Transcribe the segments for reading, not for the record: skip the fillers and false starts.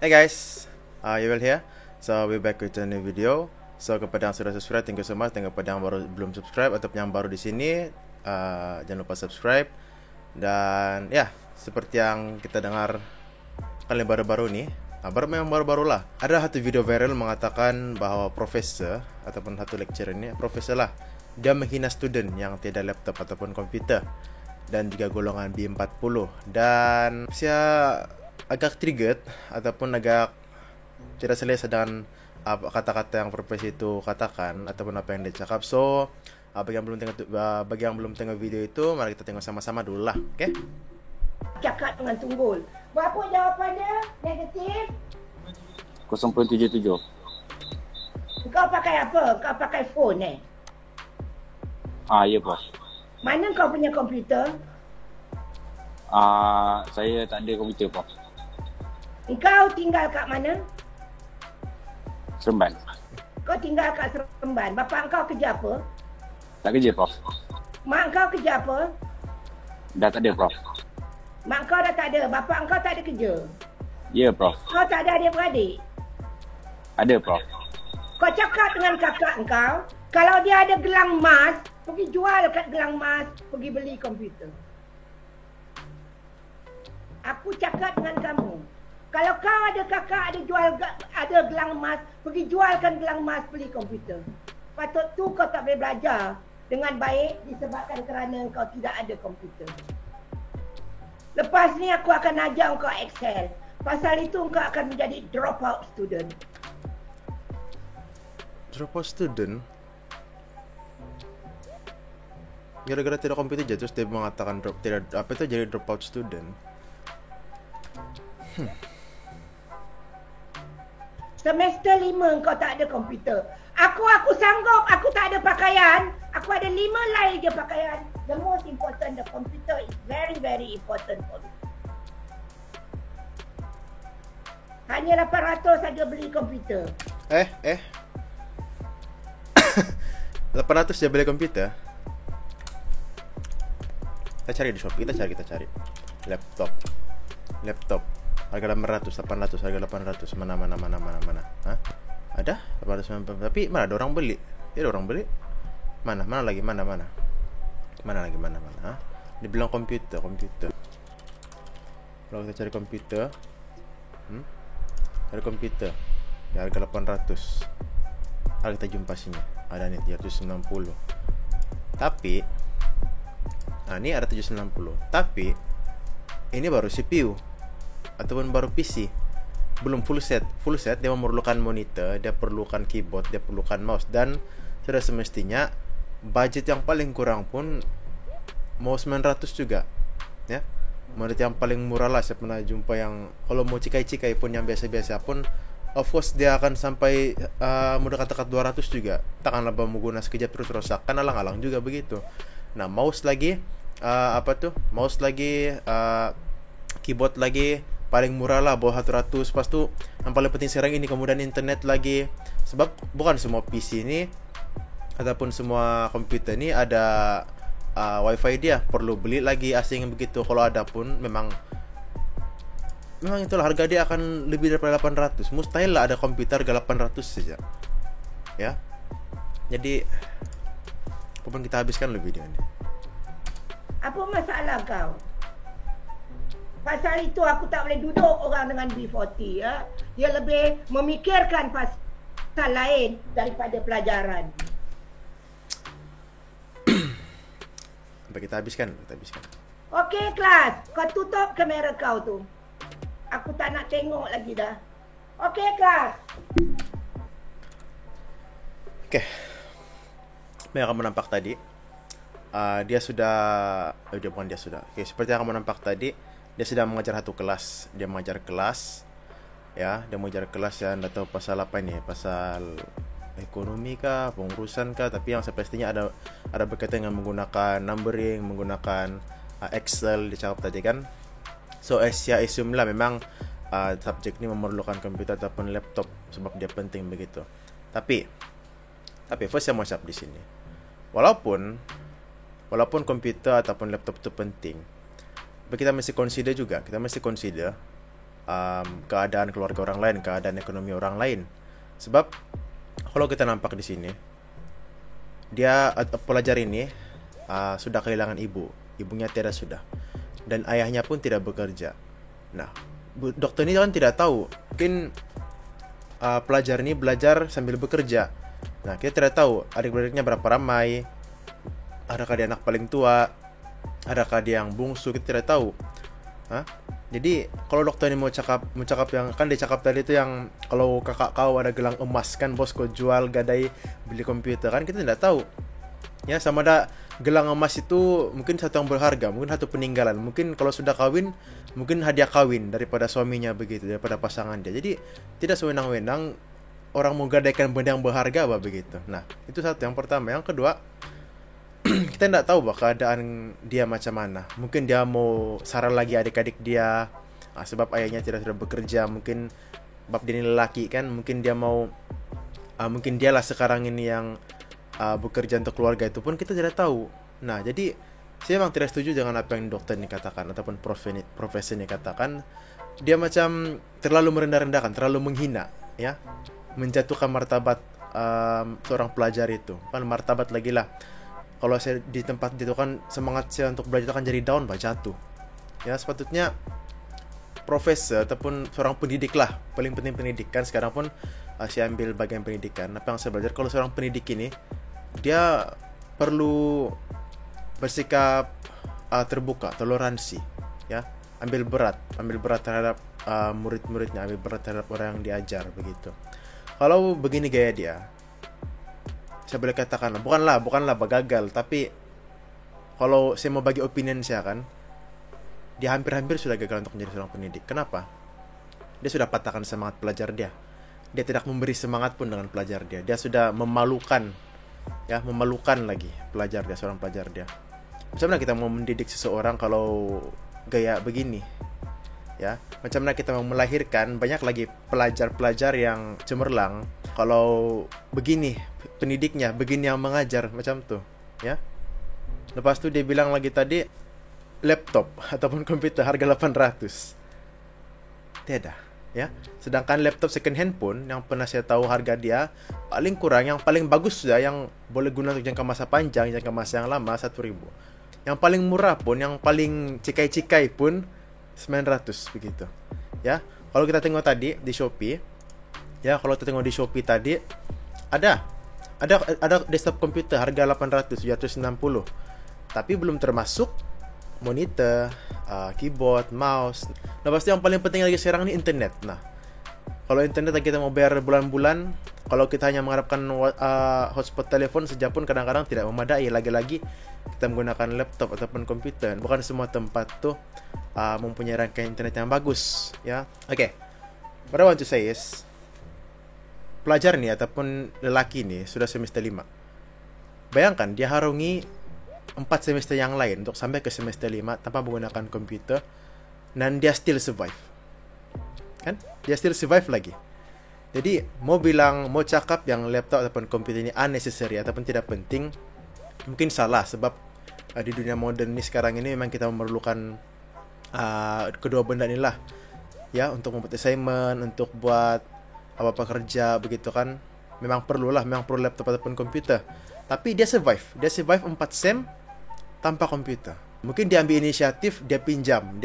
Hey guys, you will here. So we back with a new video. So kepada yang sudah subscribe, thank you so much. Dan kepada yang baru belum subscribe atau yang baru di sini, jangan lupa subscribe. Dan ya, seperti yang kita dengar kali baru-baru nih, memang baru-baru lah. Ada satu video viral mengatakan bahwa profesor ataupun satu lecturer ini, profesor lah, dia menghina student yang tiada laptop ataupun komputer dan juga golongan B40. Dan saya agak triggered ataupun agak tidak selesa dengan kata-kata yang profesor itu katakan ataupun apa yang dia cakap. So bagi yang belum tengok video itu, mari kita tengok sama-sama dulu lah, oke? Cakap dengan tunggul. Berapa jawapannya? Negatif? 0.77. Kau pakai apa? Kau pakai phone Ya Prof. Mana kau punya komputer? Saya tak ada komputer Prof. Kau tinggal kat mana? Seremban. Kau tinggal kat Seremban. Bapak kau kerja apa? Tak kerja Prof. Mak kau kerja apa? Dah tak ada Prof. Mak kau dah tak ada. Bapak kau tak ada kerja. Ya Prof. Kau tak ada adik-beradik? Ada Prof. Kau cakap dengan kakak kau, kalau dia ada gelang emas, pergi jual kat gelang emas, pergi beli komputer. Aku cakap dengan kamu, kalau kau ada kakak ada gelang emas, pergi jualkan gelang emas, beli komputer. Patut tu kau tak boleh belajar dengan baik disebabkan kerana kau tidak ada komputer. Lepas ni aku akan ajar kau Excel. Pasal itu kau akan menjadi dropout student. Dropout student? Gara-gara tidak komputer aja terus dia mengatakan jadi dropout student. Semester 5 kau tak ada komputer. Aku sanggup, aku tak ada pakaian. Aku ada 5 line je pakaian. The most important, the computer is very very important for me. Hanya 800 saja beli komputer. 800 dia beli komputer. Kita cari di Shopee, kita cari. Laptop. Harga 800, harga 800. Mana? Hah? Ada? 890. Tapi mana ada orang beli? Ada orang beli? Mana lagi? Mana? Hah? Dibilang komputer. Kalau kita cari komputer, cari komputer. Ya, harga 800. Harga kita jumpa sini. Ada nih 390. Tapi ini ada 790. Tapi ini baru CPU ataupun baru PC. Belum full set. Dia memerlukan monitor, dia perlukan keyboard, dia perlukan mouse, dan sudah semestinya budget yang paling kurang pun mau 900 juga. Ya. Budget yang paling murah lah saya pernah jumpa yang kalau mau cikai-cikai pun yang biasa-biasa pun of course dia akan sampai mudah kata-kata 200 juga. Takkanlah menggunakan sekejap terus rosak. Kan alang-alang juga begitu. Nah, mouse lagi mouse lagi, keyboard lagi paling murah lah bawah 100. Pas tu yang paling penting sekarang ini kemudian internet lagi. Sebab bukan semua PC ini ataupun semua komputer ini ada wifi dia. Perlu beli lagi asing begitu. Kalau ada pun memang itulah harga dia akan lebih daripada 800. Mustahil lah ada komputer harga 800 saja. Ya. Jadi apapun kita habiskan lebih video ini. Apa masalah kau? Pasal itu aku tak boleh duduk orang dengan B40 ya. Dia lebih memikirkan pasal lain daripada pelajaran. Sampai kita habiskan. Okey kelas, kau tutup kamera kau tu. Aku tak nak tengok lagi dah. Okey kelas. Yang kamu nampak tadi, dia sudah. Seperti yang kamu nampak tadi, dia sedang mengajar satu kelas. Dia mengajar kelas, ya. Dia mengajar kelas yang tidak tahu pasal apa ini, pasal ekonomi kah, pengurusan kah. Tapi yang sepastinya ada berkaitan dengan menggunakan numbering, menggunakan Excel. Dia cakap tadi kan. So saya assume lah memang subjek ini memerlukan komputer ataupun laptop sebab dia penting begitu. Tapi first saya mau cakap di sini. Walaupun komputer ataupun laptop itu penting, tapi kita mesti consider keadaan keluarga orang lain, keadaan ekonomi orang lain. Sebab kalau kita nampak di sini, pelajar ini sudah kehilangan ibunya tiada sudah, dan ayahnya pun tidak bekerja. Nah, dokter ini kan tidak tahu, mungkin pelajar ini belajar sambil bekerja. Nah, kita tidak tahu adik-adiknya berapa ramai, adakah dia anak paling tua, adakah dia yang bungsu, kita tidak tahu. Jadi kalau dokter ini mau cakap yang kan dia cakap tadi itu yang kalau kakak kau ada gelang emas kan bos, kau jual gadai beli komputer, kan kita tidak tahu. Ya, sama ada gelang emas itu mungkin satu yang berharga, mungkin satu peninggalan, mungkin kalau sudah kawin mungkin hadiah kawin daripada suaminya begitu, daripada pasangan dia. Jadi tidak sewenang-wenang orang mau gadaikan benda yang berharga begitu. Nah, itu satu yang pertama. Yang kedua, kita tidak tahu keadaan dia macam mana. Mungkin dia mau saran lagi adik-adik dia, sebab ayahnya tidak bekerja, mungkin bab dia ini lelaki kan, mungkin dia mau mungkin dialah sekarang ini yang bekerja untuk keluarga, itu pun kita tidak tahu. Nah, jadi saya memang tidak setuju dengan apa yang dokter ini katakan ataupun profesi ini katakan. Dia macam terlalu merendah-rendahkan, terlalu menghina, ya, menjatuhkan martabat seorang pelajar itu. Kan martabat lagi lah. Kalau saya di tempat itu kan semangat saya untuk belajar akan jadi down, jatuh. Ya, sepatutnya profesor ataupun seorang pendidik lah, paling penting pendidikan. Sekarang pun saya ambil bagian pendidikan. Apa yang saya belajar, kalau seorang pendidik ini dia perlu bersikap terbuka, toleransi, ya, ambil berat terhadap murid-muridnya, ambil berat terhadap orang yang diajar begitu. Kalau begini gaya dia, saya boleh katakan bukanlah gagal, tapi kalau saya mau bagi opinion saya kan, dia hampir-hampir sudah gagal untuk menjadi seorang pendidik. Kenapa? Dia sudah patahkan semangat pelajar dia. Dia tidak memberi semangat pun dengan pelajar dia. Dia sudah memalukan lagi pelajar dia, seorang pelajar dia. Macam mana kita mau mendidik seseorang kalau gaya begini? Ya, macam mana kita mau melahirkan banyak lagi pelajar-pelajar yang cemerlang kalau begini pendidiknya, begini yang mengajar macam tuh, ya. Lepas tu dia bilang lagi tadi laptop ataupun komputer harga 800. Tidak, ya. Sedangkan laptop second hand pun yang pernah saya tahu harga dia paling kurang, yang paling bagus sudah, yang boleh guna untuk jangka masa panjang, jangka masa yang lama 1.000. Yang paling murah pun, yang paling cikai-cikai pun 900 begitu. Ya, kalau kita tengok tadi di Shopee, ya, kalau kita tengok di Shopee tadi ada desktop komputer harga 800, 760. Tapi belum termasuk monitor, keyboard, mouse. Nah, pasti yang paling penting lagi sekarang ini internet. Nah, kalau internet kita mau bayar bulan-bulan, kalau kita hanya mengharapkan hotspot telepon saja pun kadang-kadang tidak memadai. Lagi-lagi kita menggunakan laptop ataupun komputer. Bukan semua tempat tuh mempunyai rangkaian internet yang bagus, ya. Oke. What I want to say is, pelajar nih ataupun lelaki nih sudah semester 5. Bayangkan dia harungi 4 semester yang lain untuk sampai ke semester 5 tanpa menggunakan komputer, dan dia still survive. Kan? Dia still survive lagi. Jadi mau cakap yang laptop ataupun komputer ini unnecessary ataupun tidak penting, mungkin salah. Sebab di dunia modern ini sekarang ini memang kita memerlukan kedua benda inilah, ya, untuk membuat assignment, untuk buat apa-apa kerja begitu kan. Memang perlu laptop ataupun komputer. Tapi dia survive 4 sem tanpa komputer. Mungkin dia ambil inisiatif, dia pinjam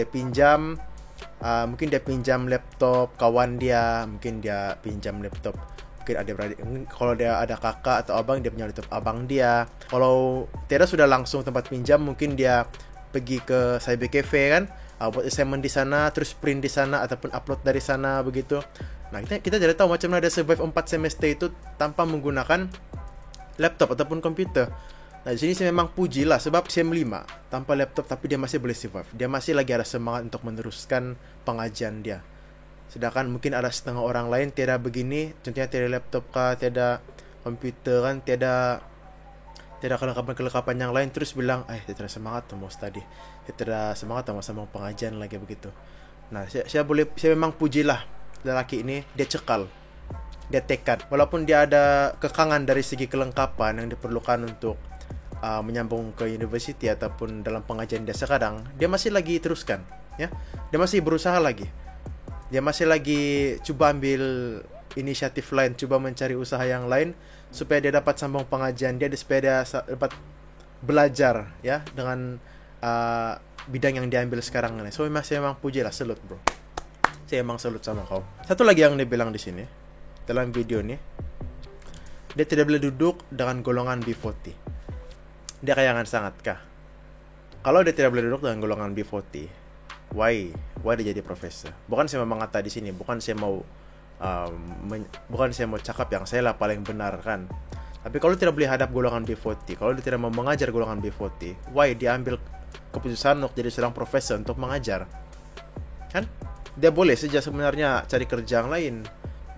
mungkin dia pinjam laptop kawan dia, mungkin dia pinjam laptop mungkin adik-beradik, kalau dia ada kakak atau abang, dia punya laptop abang dia. Kalau tidak sudah langsung tempat pinjam, mungkin dia pergi ke cyber cafe kan, buat assignment di sana, terus print di sana ataupun upload dari sana begitu. Nah, kita tidak tahu macam mana dia survive 4 semester itu tanpa menggunakan laptop ataupun komputer. Nah, di sini saya memang puji lah, sebab SEM 5 tanpa laptop tapi dia masih boleh survive. Dia masih lagi ada semangat untuk meneruskan pengajian dia. Sedangkan mungkin ada setengah orang lain tiada begini, contohnya tiada laptop kah, tiada komputer kan, tiada kelengkapan yang lain, terus bilang, tidak semangat mau study, tidak semangat sama pengajian lagi begitu. Nah, saya memang pujilah lelaki ini, dia cekal, dia tekad, walaupun dia ada kekangan dari segi kelengkapan yang diperlukan untuk menyambung ke university ataupun dalam pengajian dia sekarang, dia masih lagi teruskan, ya, dia masih berusaha lagi. Dia masih lagi coba ambil inisiatif lain, coba mencari usaha yang lain supaya dia dapat sambung pengajian dia, supaya dia dapat belajar ya dengan bidang yang diambil sekarang ini. So masih emang puji lah, salut bro. Saya emang salut sama kau. Satu lagi yang dia bilang di sini dalam video ini, dia tidak boleh duduk dengan golongan B40. Dia kayangan sangat kah? Kalau dia tidak boleh duduk dengan golongan B40, why dia jadi profesor? Bukan saya mau mengata di sini, bukan saya mau cakap yang saya lah paling benar kan. Tapi kalau tidak boleh hadap golongan B40, kalau dia tidak mau mengajar golongan B40, why dia ambil keputusan untuk jadi seorang profesor untuk mengajar? Kan? Dia boleh saja sebenarnya cari kerja yang lain.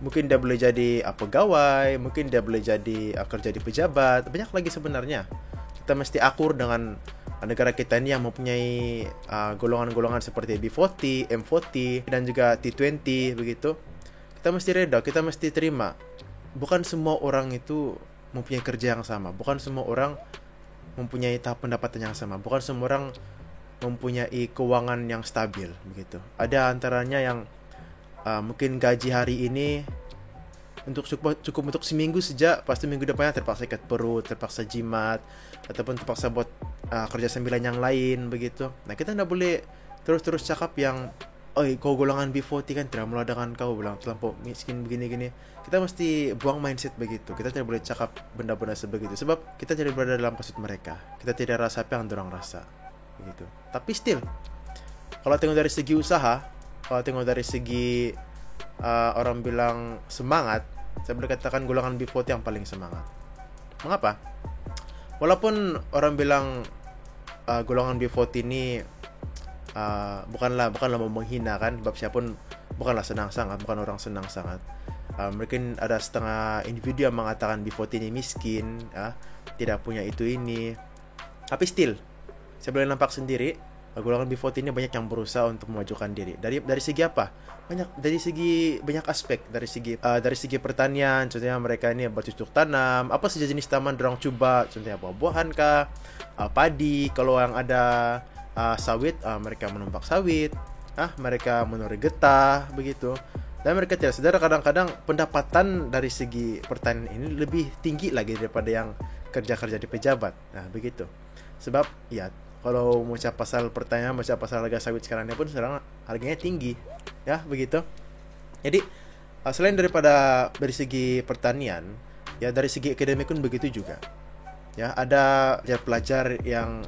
Mungkin dia boleh jadi pegawai, mungkin dia boleh jadi kerja di pejabat, banyak lagi sebenarnya. Kita mesti akur dengan negara kita ini yang mempunyai golongan-golongan seperti B40, M40 dan juga T20 begitu. Kita mesti reda, kita mesti terima. Bukan semua orang itu mempunyai kerja yang sama, bukan semua orang mempunyai tahap pendapatan yang sama, bukan semua orang mempunyai keuangan yang stabil begitu. Ada antaranya yang mungkin gaji hari ini cukup untuk seminggu saja, pasti minggu depannya terpaksa ikat perut, terpaksa jimat, ataupun terpaksa buat kerja sambilan yang lain begitu. Nah kita tidak boleh terus cakap yang kau golongan B40 kan tidak mulai dengan kau bilang terlampau miskin begini-gini. Kita mesti buang mindset begitu. Kita tidak boleh cakap benda-benda sebegitu, sebab kita tidak berada dalam maksud mereka. Kita tidak rasa apa yang dorang rasa begitu. Tapi still, kalau tengok dari segi usaha, kalau tengok dari segi orang bilang semangat, saya boleh katakan golongan B40 yang paling semangat. Mengapa? Walaupun orang bilang golongan B40 ini bukanlah mau menghina kan, sebab siapapun bukanlah senang sangat, bukan orang senang sangat. Mungkin ada setengah individu yang mengatakan B40 ini miskin, tidak punya itu ini. Tapi still, saya boleh nampak sendiri golongan B40 ini banyak yang berusaha untuk memajukan diri. Dari segi apa? Dari segi banyak aspek. Dari segi pertanian, contohnya mereka ini bercocok tanam, apa saja jenis tanaman dorang coba, contohnya buah-buahan kah, padi. Kalau yang ada sawit, mereka menumpak sawit, mereka menuri getah begitu. Dan mereka tidak sadar kadang-kadang pendapatan dari segi pertanian ini lebih tinggi lagi daripada yang kerja-kerja di pejabat. Nah begitu. Sebab ya, kalau mau cakap pasal pertanian, mau cakap pasal harga sawit sekarang ini pun sekarang harganya tinggi, ya begitu. Jadi selain daripada dari segi pertanian, ya dari segi akademik pun begitu juga. Ya ada pelajar yang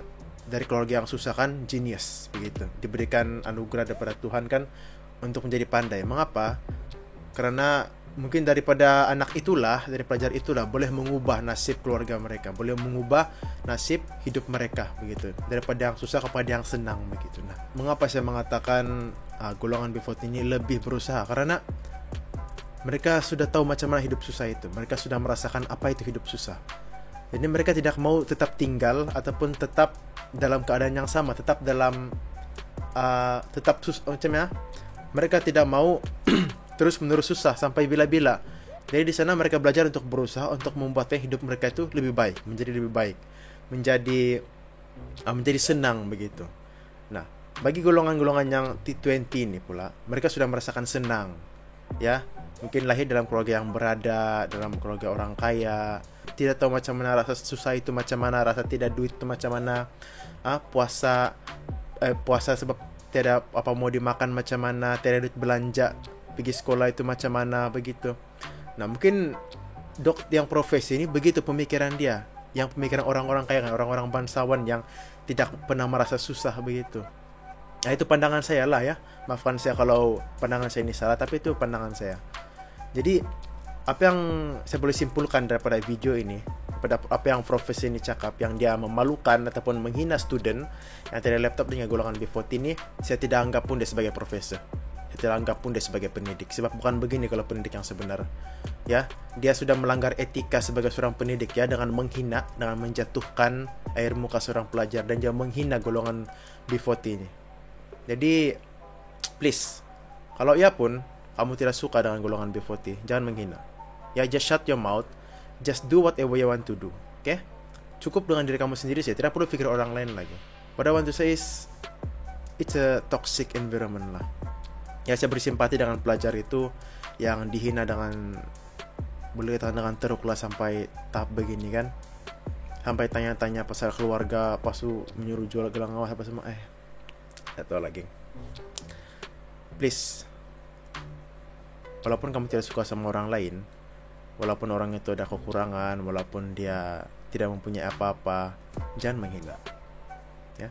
dari keluarga yang susah kan, genius begitu, diberikan anugerah daripada Tuhan kan untuk menjadi pandai. Mengapa? Karena mungkin daripada anak itulah, dari pelajar itulah boleh mengubah nasib keluarga mereka, boleh mengubah nasib hidup mereka begitu, daripada yang susah kepada yang senang begitu. Nah, mengapa saya mengatakan golongan B40 ini lebih berusaha? Karena mereka sudah tahu macam mana hidup susah itu, mereka sudah merasakan apa itu hidup susah. Jadi mereka tidak mau tetap tinggal ataupun tetap dalam keadaan yang sama, tetap dalam macamnya. Mereka tidak mau terus menerus susah sampai bila-bila. Jadi di sana mereka belajar untuk berusaha untuk membuatnya hidup mereka itu lebih baik, menjadi lebih baik, menjadi senang begitu. Nah, bagi golongan-golongan yang T20 ini pula, mereka sudah merasakan senang, ya. Mungkin lahir dalam keluarga yang berada, dalam keluarga orang kaya, tidak tahu macam mana rasa susah itu, macam mana rasa tidak duit itu, macam mana puasa sebab tidak apa mau dimakan, macam mana tidak duit belanja pergi sekolah itu, macam mana begitu. Nah mungkin yang profesi ini begitu pemikiran dia, yang pemikiran orang-orang kaya, orang-orang bangsawan yang tidak pernah merasa susah begitu. Nah itu pandangan saya lah ya, maafkan saya kalau pandangan saya ini salah, tapi itu pandangan saya. Jadi apa yang saya boleh simpulkan daripada video ini, daripada apa yang profesi ini cakap, yang dia memalukan ataupun menghina student yang tidak laptop dengan golongan B40 ini, saya tidak anggap pun dia sebagai profesor, saya tidak anggap pun dia sebagai pendidik. Sebab bukan begini kalau pendidik yang sebenar, ya. Dia sudah melanggar etika sebagai seorang pendidik, ya, dengan menghina, dengan menjatuhkan air muka seorang pelajar, dan juga menghina golongan B40 ini. Jadi please, kalau ia pun kamu tidak suka dengan golongan B40, jangan menghina. Ya, just shut your mouth. Just do whatever you want to do. Okay? Cukup dengan diri kamu sendiri saja. Tidak perlu pikir orang lain lagi. What I want to say is, it's a toxic environment lah. Ya, saya bersimpati dengan pelajar itu yang dihina dengan, boleh katakan dengan teruk lah, sampai tahap begini kan, sampai tanya-tanya pasal keluarga, pas tu menyuruh jual gelang awas apa semua. Tak tahu lagi. Please, walaupun kamu tidak suka sama orang lain, walaupun orang itu ada kekurangan, walaupun dia tidak mempunyai apa-apa, jangan menghina. Ya,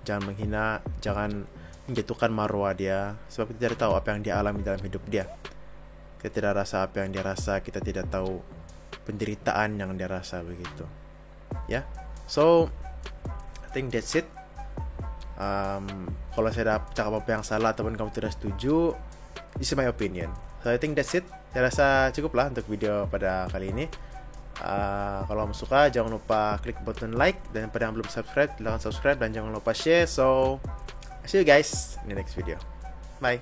jangan menghina, jangan menjatuhkan marwah dia, sebab kita tidak tahu apa yang dia alami dalam hidup dia. Kita tidak rasa apa yang dia rasa, kita tidak tahu penderitaan yang dia rasa, begitu. Ya, so I think that's it. Kalau saya dah cakap apa yang salah ataupun kamu tidak setuju, this is my opinion. So I think that's it. Saya rasa cukup lah untuk video pada kali ini. Kalau kamu suka, jangan lupa klik button like, dan pada yang belum subscribe, silahkan subscribe, dan jangan lupa share. So see you guys in the next video. Bye.